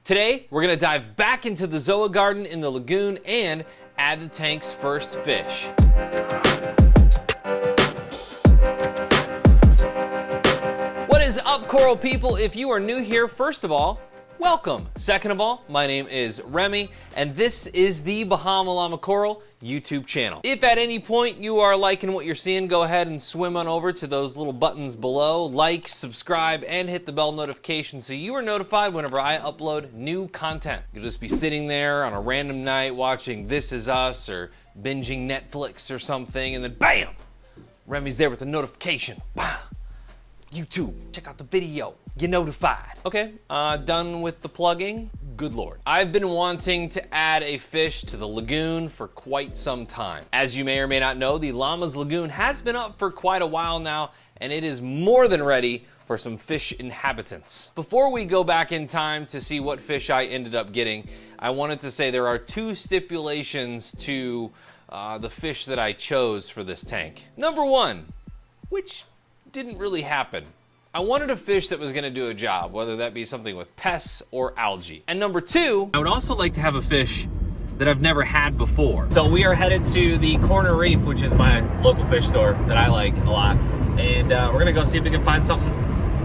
Today, we're gonna dive back into the ZOA garden in the lagoon and add the tank's first fish. What is up, coral people? If you are new here, first of all, welcome. Second of all, my name is Remy, and this is the Bahama Llama Coral YouTube channel. If at any point you are liking what you're seeing, go ahead and swim on over to those little buttons below, like, subscribe, and hit the bell notification so you are notified whenever I upload new content. You'll just be sitting there on a random night watching This Is Us or binging Netflix or something, and then BAM! Remy's there with the notification. Wow. YouTube, check out the video, get notified. Okay, done with the plugging. Good Lord. I've been wanting to add a fish to the lagoon for quite some time. As you may or may not know, the Llama's Lagoon has been up for quite a while now, and it is more than ready for some fish inhabitants. Before we go back in time to see what fish I ended up getting, I wanted to say there are two stipulations to the fish that I chose for this tank. Number one, which didn't really happen. I wanted a fish that was gonna do a job, whether that be something with pests or algae. And number two, I would also like to have a fish that I've never had before. So we are headed to the Corner Reef, which is my local fish store that I like a lot. And we're gonna go see if we can find something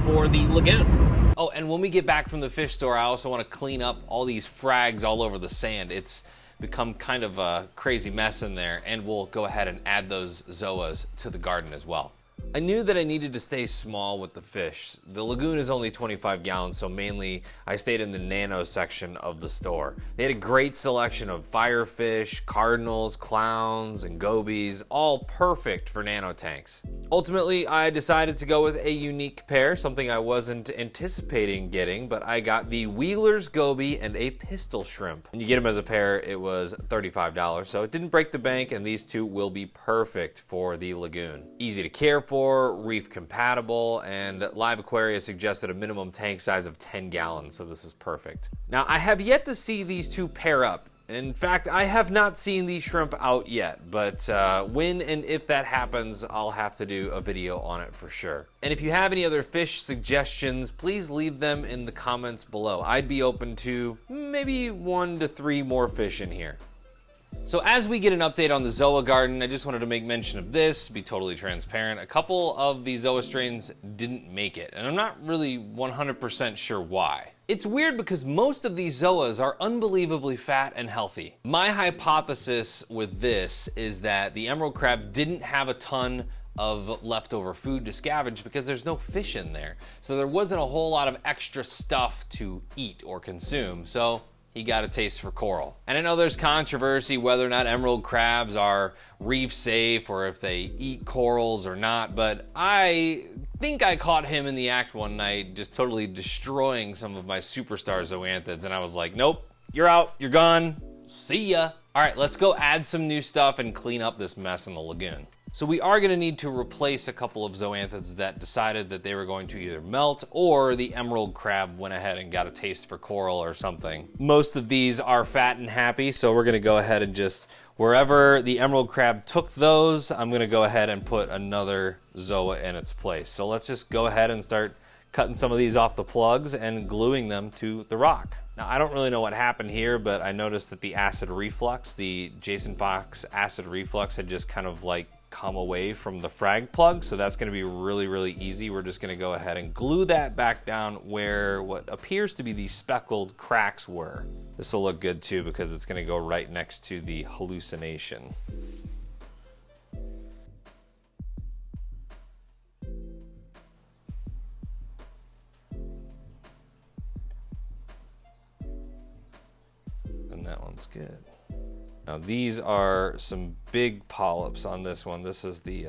for the lagoon. Oh, and when we get back from the fish store, I also wanna clean up all these frags all over the sand. It's become kind of a crazy mess in there, and we'll go ahead and add those Zoas to the garden as well. I knew that I needed to stay small with the fish. The lagoon is only 25 gallons, so mainly I stayed in the nano section of the store. They had a great selection of firefish, cardinals, clowns, and gobies, all perfect for nano tanks. Ultimately, I decided to go with a unique pair, something I wasn't anticipating getting, but I got the Wheeler's goby and a pistol shrimp. When you get them as a pair, it was $35, so it didn't break the bank, and these two will be perfect for the lagoon. Easy to care for, reef compatible, and Live Aquaria suggested a minimum tank size of 10 gallons, so this is perfect. Now, I have yet to see these two pair up. In fact, I have not seen these shrimp out yet, but when and if that happens, I'll have to do a video on it for sure. And if you have any other fish suggestions, please leave them in the comments below. I'd be open to maybe 1 to 3 more fish in here. So as we get an update on the ZOA garden, I just wanted to make mention of this, be totally transparent. A couple of the ZOA strains didn't make it, and I'm not really 100% sure why. It's weird because most of these ZOAs are unbelievably fat and healthy. My hypothesis with this is that the emerald crab didn't have a ton of leftover food to scavenge because there's no fish in there. So there wasn't a whole lot of extra stuff to eat or consume. So he got a taste for coral. And I know there's controversy whether or not emerald crabs are reef safe or if they eat corals or not, but I think I caught him in the act one night just totally destroying some of my superstar Zoanthids, and I was like, nope, you're out, you're gone, see ya. All right, let's go add some new stuff and clean up this mess in the lagoon. So we are gonna need to replace a couple of Zoanthids that decided that they were going to either melt or the emerald crab went ahead and got a taste for coral or something. Most of these are fat and happy, so we're gonna go ahead and just, wherever the emerald crab took those, I'm gonna go ahead and put another ZOA in its place. So let's just go ahead and start cutting some of these off the plugs and gluing them to the rock. Now, I don't really know what happened here, but I noticed that the acid reflux, the Jason Fox acid reflux had just kind of like come away from the frag plug, so that's gonna be really, really easy. We're just gonna go ahead and glue that back down where what appears to be these speckled cracks were. This will look good too because it's gonna go right next to the hallucination. And that one's good. Now these are some big polyps on this one. This is the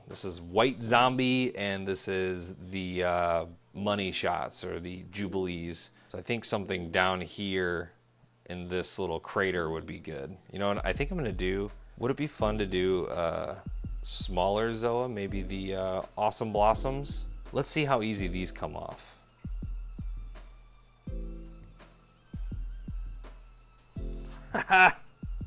this is white zombie, and this is the money shots or the jubilees. So I think something down here in this little crater would be good. You know what I think I'm gonna do? Would it be fun to do smaller ZOA? Maybe the awesome blossoms. Let's see how easy these come off.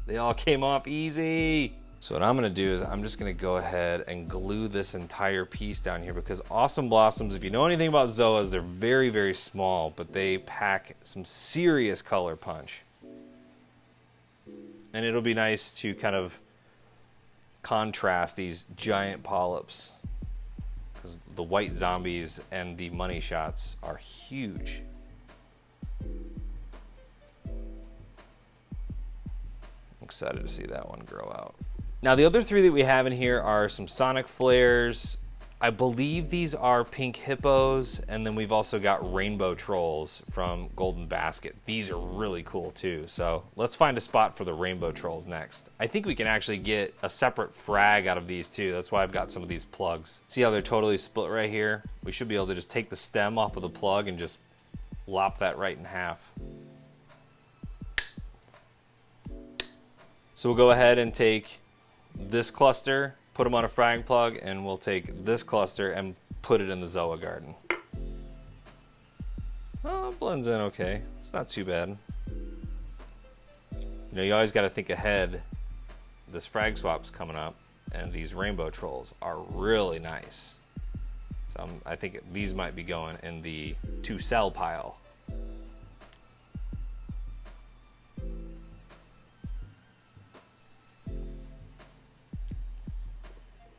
They all came off easy. So what I'm gonna do is I'm just gonna go ahead and glue this entire piece down here, because Awesome Blossoms, if you know anything about Zoas, they're very, very small, but they pack some serious color punch. And it'll be nice to kind of contrast these giant polyps, because the white zombies and the money shots are huge. I'm excited to see that one grow out. Now the other three that we have in here are some sonic flares. I believe these are pink hippos, and then we've also got rainbow trolls from Golden Basket. These are really cool too, so let's find a spot for the rainbow trolls next. I think we can actually get a separate frag out of these too. That's why I've got some of these plugs. See how they're totally split right here? We should be able to just take the stem off of the plug and just lop that right in half. So we'll go ahead and take this cluster, put them on a frag plug, and we'll take this cluster and put it in the Zoa garden. Oh, it blends in okay. It's not too bad. You know, you always got to think ahead. This frag swap's coming up, and these rainbow trolls are really nice. So I think these might be going in the to sell pile.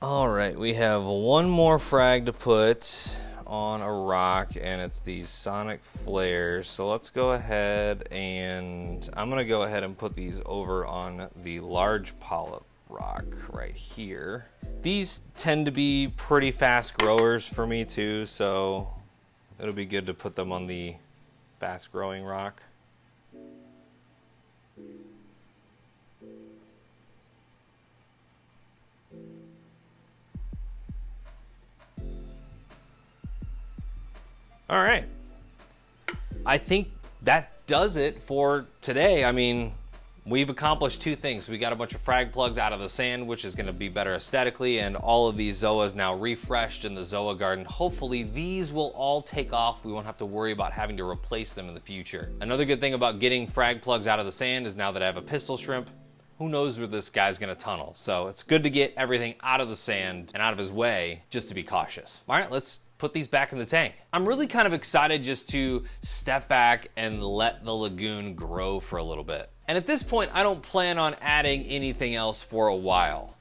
All right, we have one more frag to put on a rock, and it's these sonic flares. So let's go ahead, and I'm gonna go ahead and put these over on the large polyp rock right here. These tend to be pretty fast growers for me too, so it'll be good to put them on the fast growing rock. All right, I think that does it for today. I mean, we've accomplished two things. We got a bunch of frag plugs out of the sand, which is gonna be better aesthetically, and all of these Zoas now refreshed in the Zoa garden. Hopefully these will all take off. We won't have to worry about having to replace them in the future. Another good thing about getting frag plugs out of the sand is now that I have a pistol shrimp, who knows where this guy's gonna tunnel. So it's good to get everything out of the sand and out of his way just to be cautious. All right, let's put these back in the tank. I'm really kind of excited just to step back and let the lagoon grow for a little bit. And at this point, I don't plan on adding anything else for a while,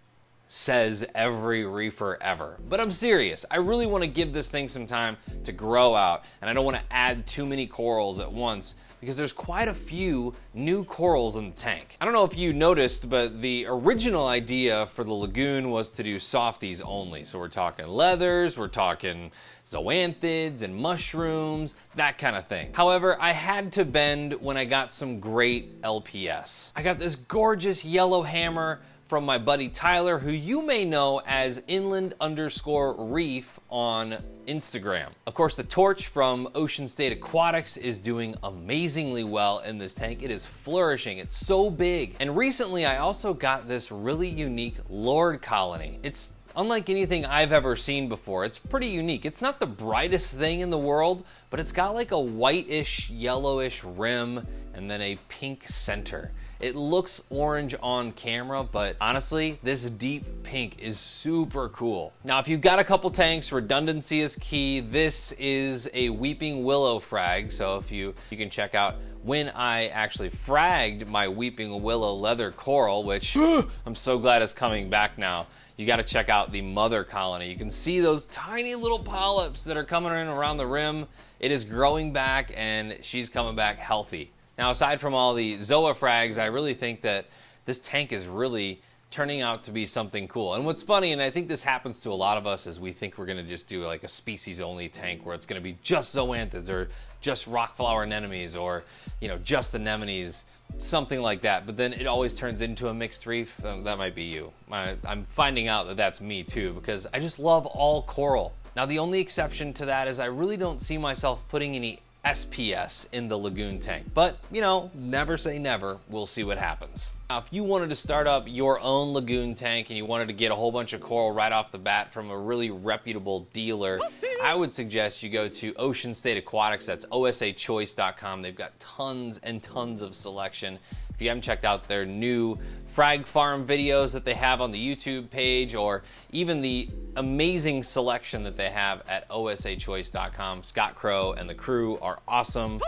says every reefer ever. But I'm serious. I really want to give this thing some time to grow out, and I don't want to add too many corals at once, because there's quite a few new corals in the tank. I don't know if you noticed, but the original idea for the lagoon was to do softies only. So we're talking leathers, we're talking zoanthids and mushrooms, that kind of thing. However, I had to bend when I got some great LPS. I got this gorgeous yellow hammer from my buddy Tyler, who you may know as inland_reef on Instagram. Of course, the torch from Ocean State Aquatics is doing amazingly well in this tank. It is flourishing, it's so big. And recently I also got this really unique Lord colony. It's unlike anything I've ever seen before. It's pretty unique. It's not the brightest thing in the world, but it's got like a whitish, yellowish rim and then a pink center. It looks orange on camera, but honestly, this deep pink is super cool. Now, if you've got a couple tanks, redundancy is key. This is a Weeping Willow frag, so if you can check out when I actually fragged my Weeping Willow leather coral, which I'm so glad is coming back now. You gotta check out the mother colony. You can see those tiny little polyps that are coming in around the rim. It is growing back, and she's coming back healthy. Now, aside from all the Zoa frags, I really think that this tank is really turning out to be something cool. And what's funny, and I think this happens to a lot of us, is we think we're gonna just do like a species-only tank where it's gonna be just Zoanthids or just rockflower anemones or, you know, just anemones, something like that. But then it always turns into a mixed reef. That might be you. I'm finding out that that's me too, because I just love all coral. Now, the only exception to that is I really don't see myself putting any SPS in the lagoon tank, but you know, never say never. We'll see what happens. Now, if you wanted to start up your own lagoon tank and you wanted to get a whole bunch of coral right off the bat from a really reputable dealer, I would suggest you go to Ocean State Aquatics. That's osachoice.com. They've got tons and tons of selection. If you haven't checked out their new frag farm videos that they have on the YouTube page, or even the amazing selection that they have at osachoice.com, Scott Crow and the crew are awesome.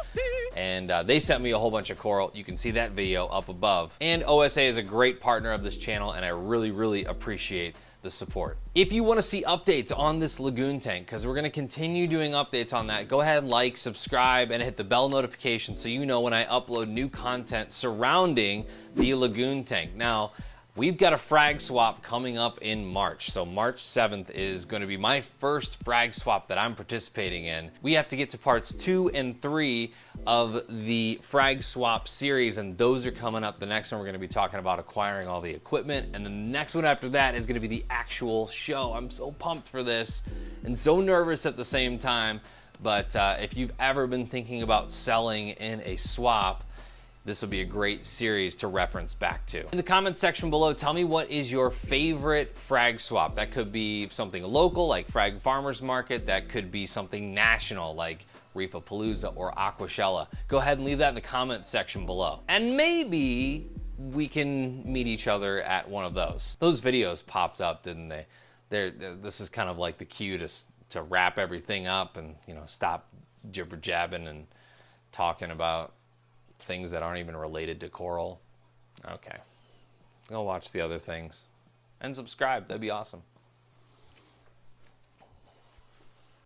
And they sent me a whole bunch of coral. You can see that video up above. And OSA is a great partner of this channel, and I really, really appreciate the support. If you want to see updates on this lagoon tank, because we're going to continue doing updates on that, go ahead and like, subscribe, and hit the bell notification so you know when I upload new content surrounding the lagoon tank. Now, we've got a frag swap coming up in March. So March 7th is going to be my first frag swap that I'm participating in. We have to get to parts 2 and 3 of the frag swap series, and those are coming up. The next one we're going to be talking about acquiring all the equipment, and the next one after that is going to be the actual show. I'm so pumped for this and so nervous at the same time. But if you've ever been thinking about selling in a swap, this will be a great series to reference back to. In the comments section below, tell me what is your favorite frag swap. That could be something local like Frag Farmers Market. That could be something national like Reefapalooza or Aquashella. Go ahead and leave that in the comments section below. And maybe we can meet each other at one of those. Those videos popped up, didn't they? This is kind of like the cue to wrap everything up and, you know, stop jibber jabbing and talking about things that aren't even related to coral. Okay, go watch the other things and subscribe. That'd be awesome.